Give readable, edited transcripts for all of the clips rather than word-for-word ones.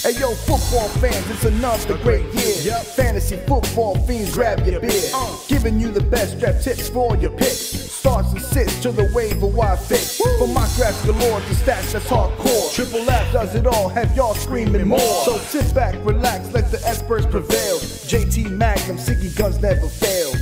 Hey yo, football fans, it's another great year. Fantasy football fiends, grab your beer. Giving you the best draft tips for all your picks. Starts and sits to the waiver wire fix. From my drafts galore to stats that's hardcore. Triple F does it all, have y'all screaming more. So sit back, relax, let the experts prevail. JT Magnum, Siggy Guns never fail.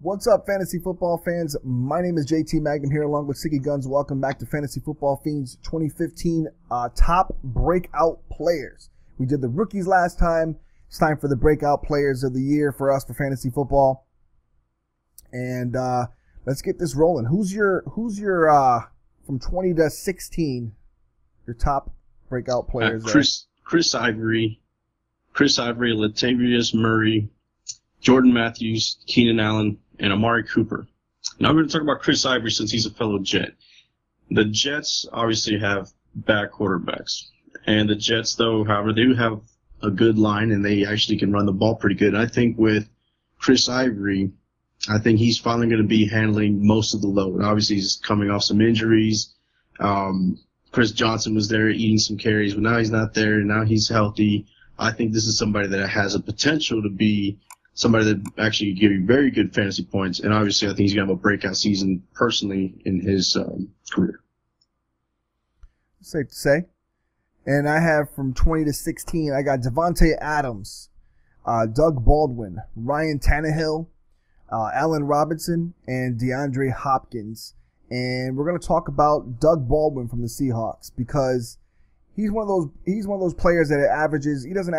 What's up, fantasy football fans? My name is JT Magnum here along with Siggy Guns. Welcome back to Fantasy Football Fiends 2015 top breakout players. We did the rookies last time. It's time for the breakout players of the year for us for fantasy football. And let's get this rolling. Who's your from 20 to 16, your top breakout players? Chris Ivory, Latavius Murray, Jordan Matthews, Keenan Allen, and Amari Cooper. Now I'm going to talk about Chris Ivory since he's a fellow Jet. The Jets obviously have bad quarterbacks. And the Jets, though, however, they do have a good line, and they actually can run the ball pretty good. And I think with Chris Ivory, I think he's finally going to be handling most of the load. Obviously, he's coming off some injuries. Chris Johnson was there eating some carries, but now he's not there, and now he's healthy. I think this is somebody that has a potential to be somebody that actually give you very good fantasy points. And obviously, I think he's going to have a breakout season personally in his career. Safe to say. And I have from 20 to 16, I got Devontae Adams, Doug Baldwin, Ryan Tannehill, Allen Robinson, and DeAndre Hopkins. And we're going to talk about Doug Baldwin from the Seahawks because he's one of those players that averages. He doesn't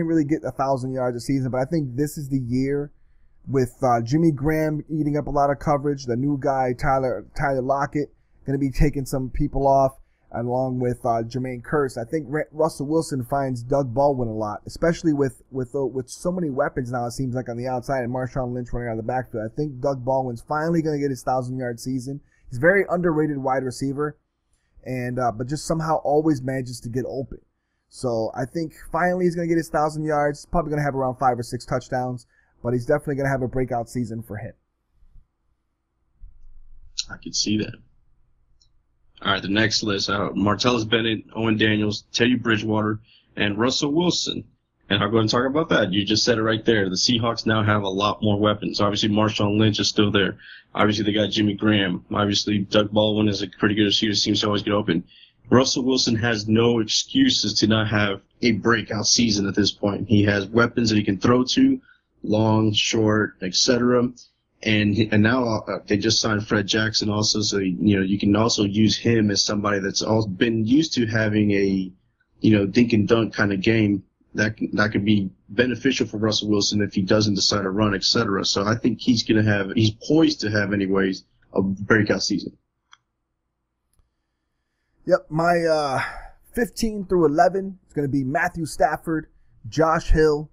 really get 1,000 yards a season, but I think this is the year with Jimmy Graham eating up a lot of coverage. The new guy Tyler Lockett going to be taking some people off, along with Jermaine Kearse. I think Russell Wilson finds Doug Baldwin a lot, especially with so many weapons now. It seems like on the outside and Marshawn Lynch running out of the backfield. I think Doug Baldwin's finally going to get his 1,000-yard season. He's a very underrated wide receiver. And but just somehow always manages to get open. So I think finally he's going to get his 1,000 yards. Probably going to have around 5 or 6 touchdowns, but he's definitely going to have a breakout season for him. I could see that. All right, the next list: Martellus Bennett, Owen Daniels, Teddy Bridgewater, and Russell Wilson. And I'm going to talk about that. You just said it right there. The Seahawks now have a lot more weapons. Obviously, Marshawn Lynch is still there. Obviously, they got Jimmy Graham. Obviously, Doug Baldwin is a pretty good receiver. Seems to always get open. Russell Wilson has no excuses to not have a breakout season at this point. He has weapons that he can throw to, long, short, etc. And now they just signed Fred Jackson also, so you can also use him as somebody that's also been used to having a dink and dunk kind of game. That could be beneficial for Russell Wilson if he doesn't decide to run, etc. So I think he's poised to have anyways a breakout season. Yep, my 15 through 11 is going to be Matthew Stafford, Josh Hill,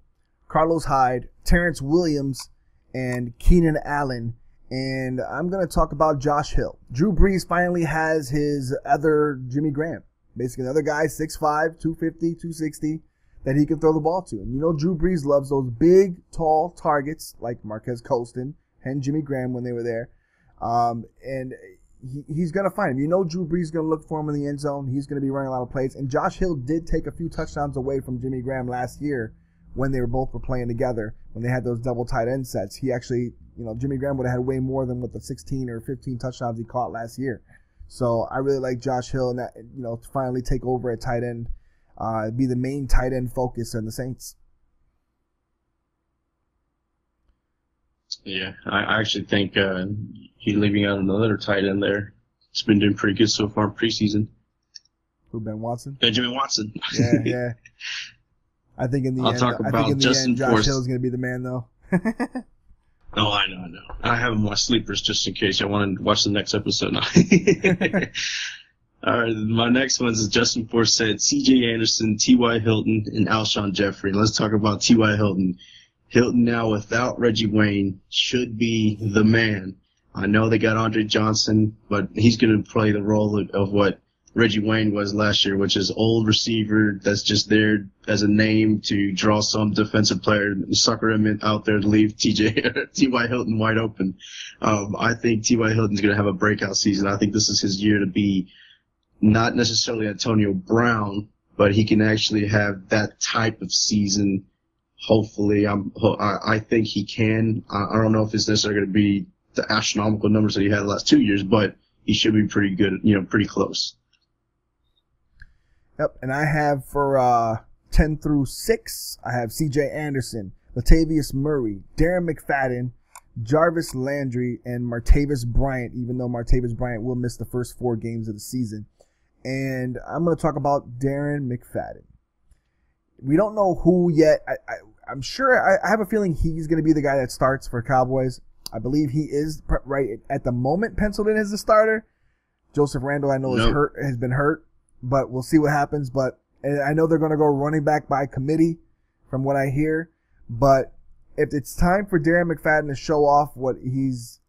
Carlos Hyde, Terrence Williams, and Keenan Allen. And I'm going to talk about Josh Hill. Drew Brees finally has his other Jimmy Graham. Basically another guy, 6'5", 250, 260. That he can throw the ball to. And Drew Brees loves those big, tall targets like Marquez Colston and Jimmy Graham when they were there. And he's going to find him. Drew Brees is going to look for him in the end zone. He's going to be running a lot of plays. And Josh Hill did take a few touchdowns away from Jimmy Graham last year when they were playing together, when they had those double tight end sets. He actually, Jimmy Graham would have had way more than what the 16 or 15 touchdowns he caught last year. So I really like Josh Hill and that, to finally take over at tight end. Be the main tight end focus in the Saints. Yeah, I actually think he's leaving out another tight end there. He's been doing pretty good so far in preseason. Who, Ben Watson? Benjamin Watson. Yeah. I think in the end, Josh Hill is going to be the man, though. Oh, I know. I have him watch sleepers just in case. I want to watch the next episode now. All right, my next one is Justin Forsett, C.J. Anderson, T.Y. Hilton, and Alshon Jeffrey. Let's talk about T.Y. Hilton. Hilton now without Reggie Wayne should be the man. I know they got Andre Johnson, but he's going to play the role of what Reggie Wayne was last year, which is old receiver that's just there as a name to draw some defensive player and sucker him out there to leave T.Y. Hilton wide open. I think T.Y. Hilton's going to have a breakout season. I think this is his year to be not necessarily Antonio Brown, but he can actually have that type of season. Hopefully, I think he can. I don't know if it's necessarily going to be the astronomical numbers that he had the last 2 years, but he should be pretty good, pretty close. Yep, and I have for 10 through 6, I have C.J. Anderson, Latavius Murray, Darren McFadden, Jarvis Landry, and Martavis Bryant, even though Martavis Bryant will miss the first 4 games of the season. And I'm going to talk about Darren McFadden. We don't know who yet. I'm sure, I have a feeling he's going to be the guy that starts for Cowboys. I believe he is right at the moment penciled in as the starter. Joseph Randle, I know, has been hurt, but we'll see what happens. But I know they're going to go running back by committee from what I hear. But if it's time for Darren McFadden to show off what he's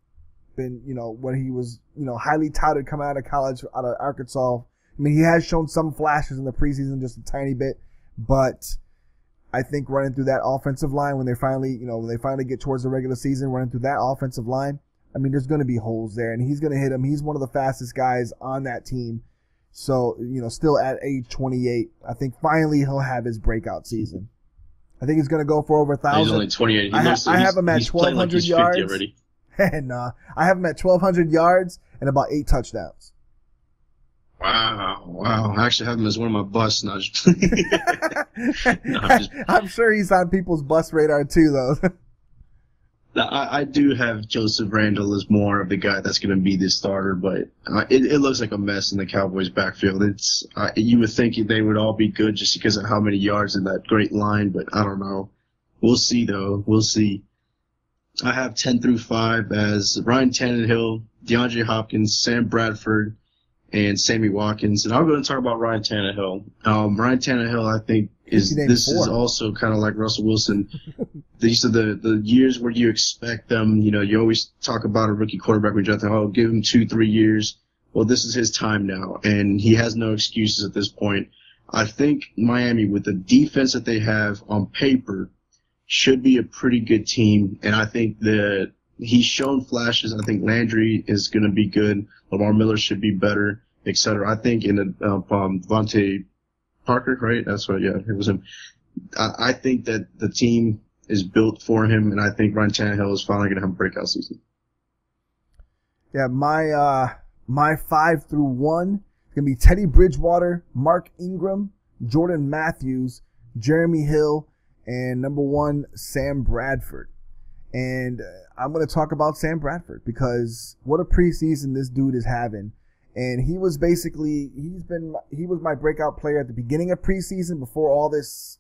been, what he was, highly touted coming out of college, out of Arkansas. I mean, he has shown some flashes in the preseason, just a tiny bit, but I think running through that offensive line when they finally get towards the regular season, running through that offensive line, I mean, there's going to be holes there, and he's going to hit them. He's one of the fastest guys on that team. So, still at age 28, I think finally he'll have his breakout season. I think he's going to go for over 1,000. He's only 28. I have him at 1,200 yards. Already. Nah, I have him at 1,200 yards and about 8 touchdowns. Wow. I actually have him as one of my busts. I'm sure he's on people's bust radar too, though. I do have Joseph Randle as more of the guy that's going to be the starter, but it looks like a mess in the Cowboys' backfield. You would think they would all be good just because of how many yards in that great line, but I don't know. We'll see, though. We'll see. I have 10 through 5 as Ryan Tannehill, DeAndre Hopkins, Sam Bradford, and Sammy Watkins. And I'm going to talk about Ryan Tannehill. Ryan Tannehill, I think, is also kind of like Russell Wilson. These are the years where you expect them. You always talk about a rookie quarterback when you draft them. Give him 2-3 years. Well, this is his time now, and he has no excuses at this point. I think Miami, with the defense that they have on paper, should be a pretty good team. And I think that he's shown flashes. I think Landry is going to be good. Lamar Miller should be better, etc. I think Devontae Parker, right? That's what, yeah, it was him. I think that the team is built for him, and I think Ryan Tannehill is finally going to have a breakout season. Yeah, my 5 through 1 is going to be Teddy Bridgewater, Mark Ingram, Jordan Matthews, Jeremy Hill, and number 1, Sam Bradford. And I'm going to talk about Sam Bradford because what a preseason this dude is having. And he was my breakout player at the beginning of preseason before all this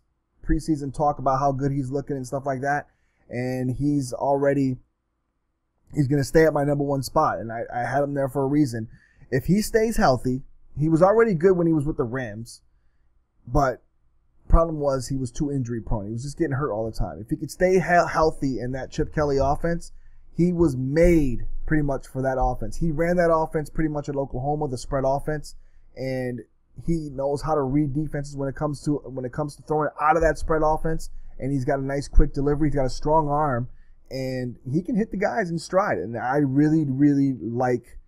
preseason talk about how good he's looking and stuff like that. And he's going to stay at my number 1 spot. And I had him there for a reason. If he stays healthy, he was already good when he was with the Rams, but problem was he was too injury prone. He was just getting hurt all the time. If he could stay healthy in that Chip Kelly offense, he was made pretty much for that offense. He ran that offense pretty much at Oklahoma, the spread offense, and he knows how to read defenses when it comes to throwing out of that spread offense. And he's got a nice quick delivery. He's got a strong arm, and he can hit the guys in stride. And I really, really like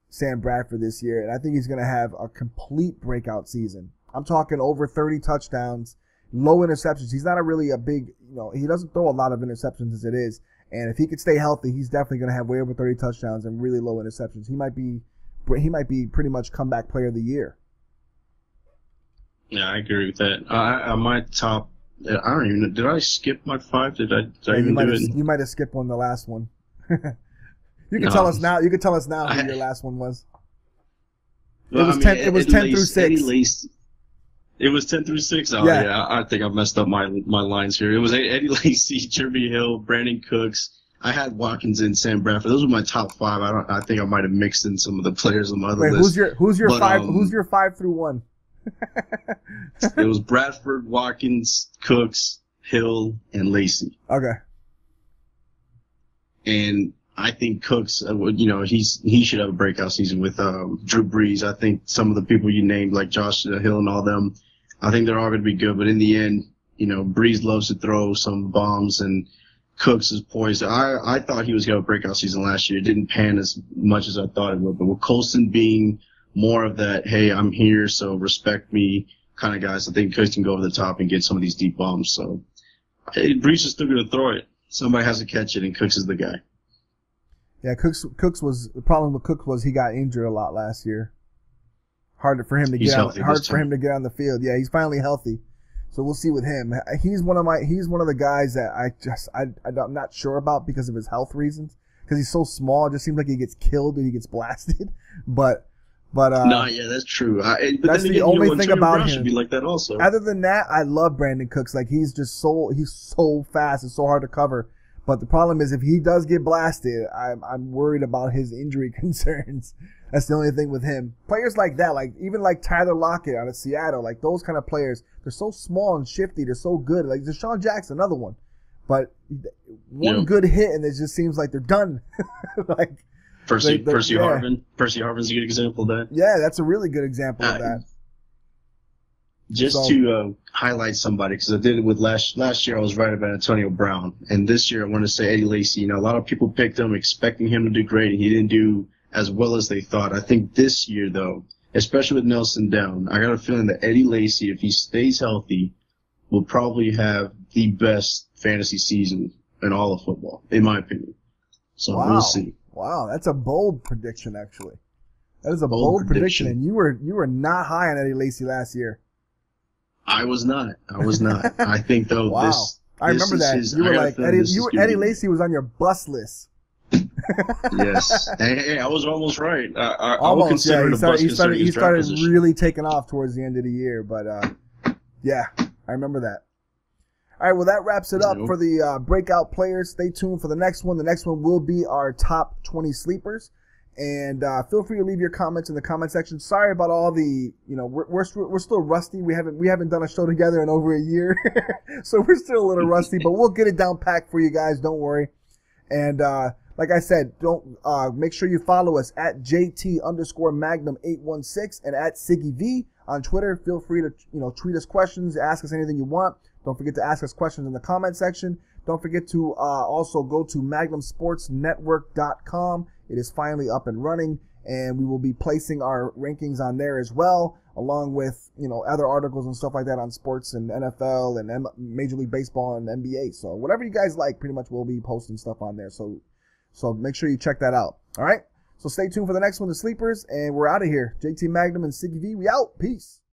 Sam Bradford this year, and I think he's going to have a complete breakout season. I'm talking over 30 touchdowns, low interceptions. He's not a big, he doesn't throw a lot of interceptions as it is. And if he could stay healthy, he's definitely going to have way over 30 touchdowns and really low interceptions. He might be pretty much comeback player of the year. Yeah, I agree with that. My top, I don't even know. Did I skip my 5? Did I even do it? You might have skipped the last one. You can tell us now. You can tell us now who your last one was. Well, it was 10 through 6. It was 10 through 6? Oh, yeah. I think I messed up my lines here. It was Eddie Lacy, Jeremy Hill, Brandin Cooks. I had Watkins and Sam Bradford. Those were my top 5. I think I might have mixed in some of the players on my other list. Who's your 5? Who's your 5 through 1? It was Bradford, Watkins, Cooks, Hill, and Lacy. Okay. And I think Cooks, he should have a breakout season with Drew Brees. I think some of the people you named, like Josh Hill and all them, I think they're all going to be good. But in the end, Brees loves to throw some bombs, and Cooks is poised. I thought he was going to have a breakout season last year. It didn't pan as much as I thought it would. But with Colston being more of that, hey, I'm here, so respect me, kind of guys. I think Cooks can go over the top and get some of these deep bombs. So Brees is still going to throw it. Somebody has to catch it, and Cooks is the guy. Yeah, Cooks was the problem with Cooks was he got injured a lot last year. Hard for him to get on the field. Yeah, he's finally healthy. So we'll see with him. He's one of the guys that I'm not sure about because of his health reasons. Because he's so small, it just seems like he gets killed or he gets blasted. But no, yeah, that's true. But that's the only thing about him. Should be like that also. Other than that, I love Brandin Cooks. Like he's so fast and so hard to cover. But the problem is if he does get blasted, I'm worried about his injury concerns. That's the only thing with him. Players like that, like even like Tyler Lockett out of Seattle, like those kind of players, they're so small and shifty. They're so good. Like Deshaun Jackson, another one. But one good hit and it just seems like they're done. Like Percy Harvin. Percy Harvin's a good example of that. Yeah, that's a really good example of that. Just to highlight somebody, because I did it with last year, I was right about Antonio Brown. And this year, I want to say Eddie Lacy. You know, a lot of people picked him expecting him to do great, and he didn't do as well as they thought. I think this year, though, especially with Nelson down, I got a feeling that Eddie Lacy, if he stays healthy, will probably have the best fantasy season in all of football, in my opinion. So we'll see. Wow, that's a bold prediction, actually. That is a bold prediction. And you were not high on Eddie Lacy last year. I was not. I think though this. I remember that. You were like Eddie Lacy was on your bust list. Yes. Hey, I was almost right. I will consider it a bust. He started really taking off towards the end of the year, but yeah, I remember that. All right, well that wraps it up for the breakout players. Stay tuned for the next one. The next one will be our top 20 sleepers. And feel free to leave your comments in the comment section. Sorry about all the, we're still rusty. We haven't done a show together in over a year, so we're still a little rusty. But we'll get it down packed for you guys. Don't worry. And like I said, don't make sure you follow us at JT_Magnum816 and at SiggyV on Twitter. Feel free to tweet us questions, ask us anything you want. Don't forget to ask us questions in the comment section. Don't forget to also go to MagnumSportsNetwork.com. It is finally up and running, and we will be placing our rankings on there as well, along with other articles and stuff like that on sports and NFL and Major League Baseball and NBA. So whatever you guys like, pretty much we'll be posting stuff on there. So make sure you check that out. All right. So stay tuned for the next one, the sleepers, and we're out of here. JT Magnum and Siggy V, we out. Peace.